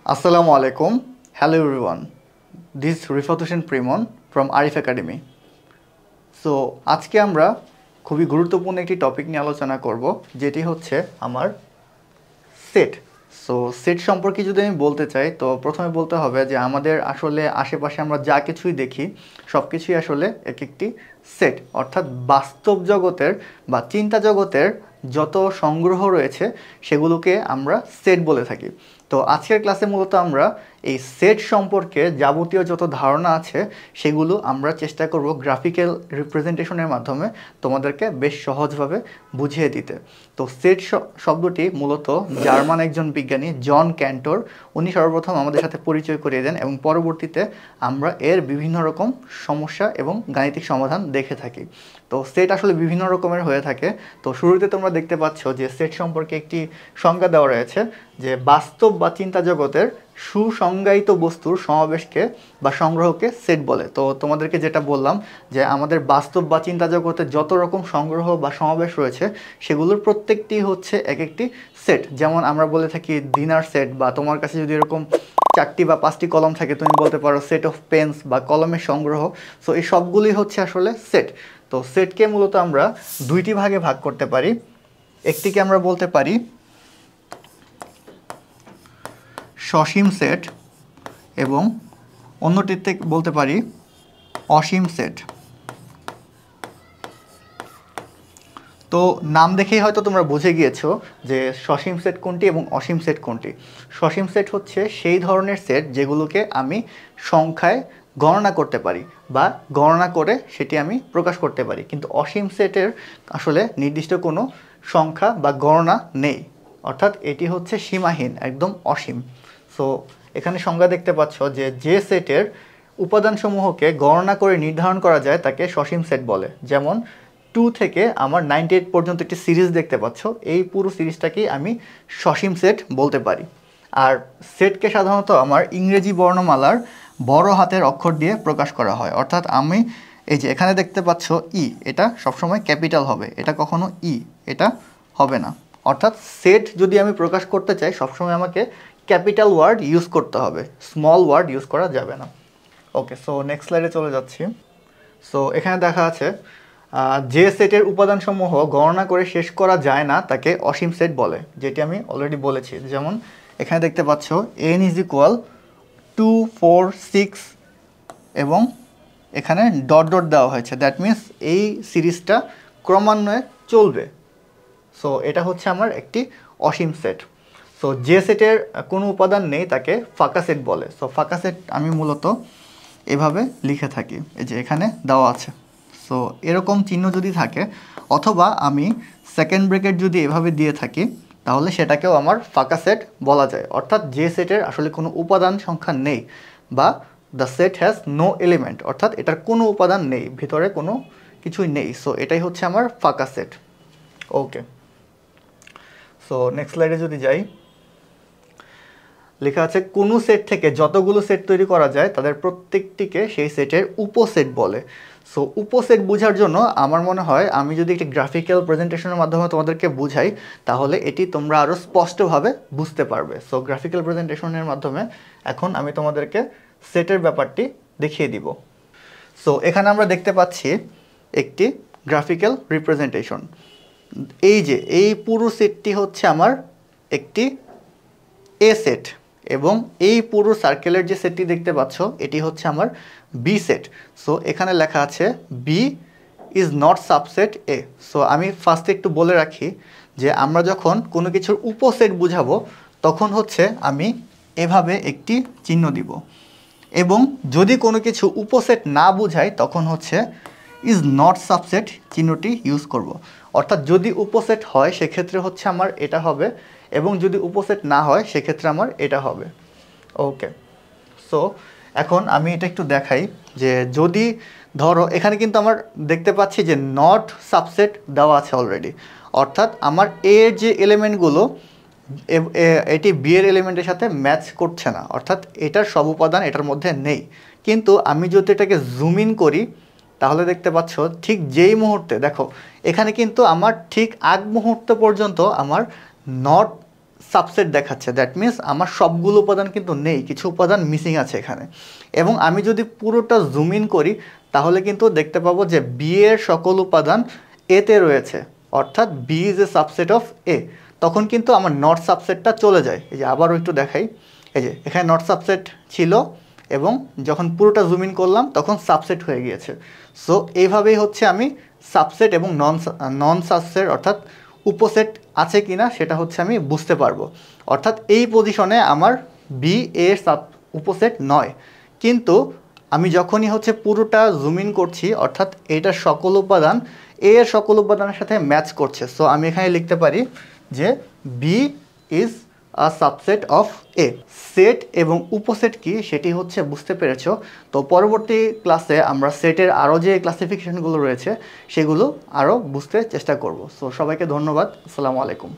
Assalamu alaikum. Hello everyone. This is Rifat Hossein Primon from Arif Academy. So আজকে আমরা খুবই গুরুত্বপূর্ণ একটি টপিক নিয়ে আলোচনা করব যেটি হচ্ছে আমার সেট। সো সেট সম্পর্কে যদি আমি বলতে চাই তো প্রথমে বলতে হবে যে আমাদের আসলে আশেপাশে আমরা যা কিছুই দেখি সব কিছুই আসলে এক একটি সেট, অর্থাৎ বাস্তব জগতের বা চিন্তা জগতের যত সংগ্রহ রয়েছে সেগুলোকে আমরা সেট বলে থাকি। তো আজকের ক্লাসে মূলত আমরা এই সেট সম্পর্কে যাবতীয় যত ধারণা আছে সেগুলো আমরা চেষ্টা করব গ্রাফিক্যাল রিপ্রেজেন্টেশনের মাধ্যমে তোমাদেরকে বেশ সহজভাবে বুঝিয়ে দিতে। তো সেট শব্দটি মূলত জার্মান একজন বিজ্ঞানী জন ক্যান্টর উনি সর্বপ্রথম আমাদের সাথে পরিচয় করিয়ে দেন এবং পরবর্তীতে আমরা এর বিভিন্ন রকম সমস্যা এবং গাণিতিক সমাধান দেখে থাকি। তো সেট আসলে বিভিন্ন রকমের হয়ে থাকে। তো শুরুতে তোমরা দেখতে পাচ্ছ যে সেট সম্পর্কে একটি সংজ্ঞা দেওয়া রয়েছে যে বাস্তব বা চিন্তা জগতের সুসংজ্ঞায়িত বস্তুর সমাবেশকে বা সংগ্রহকে সেট বলে। তো তোমাদেরকে যেটা বললাম যে আমাদের বাস্তব বা চিন্তা জগতে যত রকম সংগ্রহ বা সমাবেশ রয়েছে সেগুলোর প্রত্যেকটি হচ্ছে এক একটি সেট। যেমন আমরা বলে থাকি ডিনার সেট, বা তোমার কাছে যদি এরকম 4টি বা 5টি কলম থাকে তুমি বলতে পারো সেট অফ পেন্স বা কলমের সংগ্রহ। সো এই সবগুলি হচ্ছে আসলে সেট। তো সেটকে মূলত আমরা দুইটি ভাগে ভাগ করতে পারি। একটিকে আমরা বলতে পারি সসীম সেট এবং অন্যটিতে বলতে পারি অসীম সেট। তো নাম দেখেই হয়তো তোমরা বুঝে গিয়েছো যে সসীম সেট কোনটি এবং অসীম সেট কোনটি। সসীম সেট হচ্ছে সেই ধরনের সেট যেগুলোকে আমি সংখ্যায় গণনা করতে পারি বা গণনা করে সেটি আমি প্রকাশ করতে পারি, কিন্তু অসীম সেটের আসলে নির্দিষ্ট কোনো সংখ্যা বা গণনা নেই, অর্থাৎ এটি হচ্ছে সীমাহীন, একদম অসীম। সো এখানে সংজ্ঞা দেখতে পাচ্ছ যে সেটের উপাদানসমূহকে গণনা করে নির্ধারণ করা যায় তাকে সসীম সেট বলে। যেমন 2 থেকে আমার 98 পর্যন্ত একটি সিরিজ দেখতে পাচ্ছ, এই পুরো সিরিজটাকেই আমি সসীম সেট বলতে পারি। আর সেটকে সাধারণত আমার ইংরেজি বর্ণমালার বড় হাতের অক্ষর দিয়ে প্রকাশ করা হয়, অর্থাৎ আমি এই যে এখানে দেখতে পাচ্ছ ই, এটা সবসময় ক্যাপিটাল হবে, এটা কখনো এটা হবে না। অর্থাৎ সেট যদি আমি প্রকাশ করতে চাই সবসময় আমাকে ক্যাপিটাল ওয়ার্ড ইউজ করতে হবে, স্মল ওয়ার্ড ইউজ করা যাবে না। ওকে, সো নেক্সট স্লাইডে চলে যাচ্ছি। সো এখানে দেখা আছে যে সেটের উপাদানসমূহ গণনা করে শেষ করা যায় না তাকে অসীম সেট বলে, যেটি আমি অলরেডি বলেছি। যেমন এখানে দেখতে পাচ্ছ n = 2, 4, 6 এবং এখানে ডট ডট দেওয়া হয়েছে, দ্যাট মিন্স এই সিরিজটা ক্রমান্বয়ে চলবে। সো এটা হচ্ছে আমার একটি অসীম সেট। সো যে সেটের কোনো উপাদান নেই তাকে ফাঁকা সেট বলে। সো ফাঁকা সেট আমি মূলত এভাবে লিখে থাকি, এই যে এখানে দেওয়া আছে। সো এরকম চিহ্ন যদি থাকে অথবা আমি সেকেন্ড ব্র্যাকেট যদি এভাবে দিয়ে থাকি তাহলে সেটাকেও আমার ফাঁকা সেট বলা যায়, অর্থাৎ যে সেটের আসলে কোনো উপাদান সংখ্যা নেই বা the set has no element, অর্থাৎ এটার কোনো উপাদান নেই, ভিতরে কোনো কিছুই নেই। সো এটাই হচ্ছে আমার ফাঁকা সেট। ওকে, সো নেক্সট স্লাইডে যদি যাই, লেখা আছে কোনো সেট থেকে যতগুলো সেট তৈরি করা যায় তাদের প্রত্যেকটিকে সেই সেটের উপসেট বলে। সো উপসেট বোঝার জন্য আমার মনে হয় আমি যদি একটি গ্রাফিক্যাল প্রেজেন্টেশনের মাধ্যমে তোমাদেরকে বুঝাই তাহলে এটি তোমরা আরও স্পষ্টভাবে বুঝতে পারবে। সো গ্রাফিক্যাল প্রেজেন্টেশনের মাধ্যমে এখন আমি তোমাদেরকে সেটের ব্যাপারটি দেখিয়ে দিব। সো এখানে আমরা দেখতে পাচ্ছি একটি গ্রাফিক্যাল রিপ্রেজেন্টেশন। এই যে এই পুরো সেটটি হচ্ছে আমার একটি এ সেট এবং এই পুরো সার্কেলের যে সেটটি দেখতে পাচ্ছ এটি হচ্ছে আমার বি সেট। সো এখানে লেখা আছে B is not subset A. So আমি ফার্স্টে একটু বলে রাখি যে আমরা যখন কোনো কিছুর উপসেট বুঝাবো তখন হচ্ছে আমি এভাবে একটি চিহ্ন দিব, এবং যদি কোনো কিছু উপসেট না বুঝাই তখন হচ্ছে ইজ নট সাবসেট চিহ্নটি ইউজ করব। অর্থাৎ যদি উপসেট হয় সেক্ষেত্রে হচ্ছে আমার এটা হবে, এবং যদি উপসেট না হয় সেক্ষেত্রে আমার এটা হবে। ওকে, সো এখন আমি এটা একটু দেখাই যে যদি ধরো এখানে কিন্তু আমার দেখতে পাচ্ছি যে নট সাবসেট দেওয়া আছে অলরেডি, অর্থাৎ আমার এর যে এলিমেন্টগুলো এটি বি এর এলিমেন্টের সাথে ম্যাচ করছে না, অর্থাৎ এটার সব উপাদান এটার মধ্যে নেই। কিন্তু আমি যদি এটাকে জুম ইন করি তাহলে দেখতে পাচ্ছ ঠিক যেই মুহূর্তে দেখো এখানে কিন্তু আমার ঠিক আগ মুহূর্ত পর্যন্ত আমার নট সাবসেট দেখাচ্ছে, দ্যাট মিন্স আমার সবগুলো উপাদান কিন্তু নেই, কিছু উপাদান মিসিং আছে এখানে। এবং আমি যদি পুরোটা জুম ইন করি তাহলে কিন্তু দেখতে পাবো যে বি এর সকল উপাদান এতে রয়েছে, অর্থাৎ B is a subset of A. তখন কিন্তু আমার নট সাবসেটটা চলে যায়। এই যে আবারও একটু দেখাই, এই যে এখানে নট সাবসেট ছিল এবং যখন পুরোটা জুম ইন করলাম তখন সাবসেট হয়ে গিয়েছে। সো এইভাবেই হচ্ছে আমি সাবসেট এবং নন সাবসেট অর্থাৎ উপসেট আছে কিনা সেটা হচ্ছে আমি বুঝতে পারবো। অর্থাৎ এই পজিশনে আমার বি এর উপসেট নয়, কিন্তু আমি যখনই হচ্ছে পুরোটা জুম ইন করছি অর্থাৎ এটার সকল উপাদান এ এর সকল উপাদানের সাথে ম্যাচ করছে। সো আমি এখানে লিখতে পারি যে B is a subset of A. Set এবং উপসেট কি সেটি হচ্ছে বুঝতে পেরেছো। তো পরবর্তী ক্লাসে আমরা সেটের আরও যে ক্লাসিফিকেশনগুলো রয়েছে সেগুলো আরও বুঝতে চেষ্টা করব। সো সবাইকে ধন্যবাদ, আসসালামু আলাইকুম।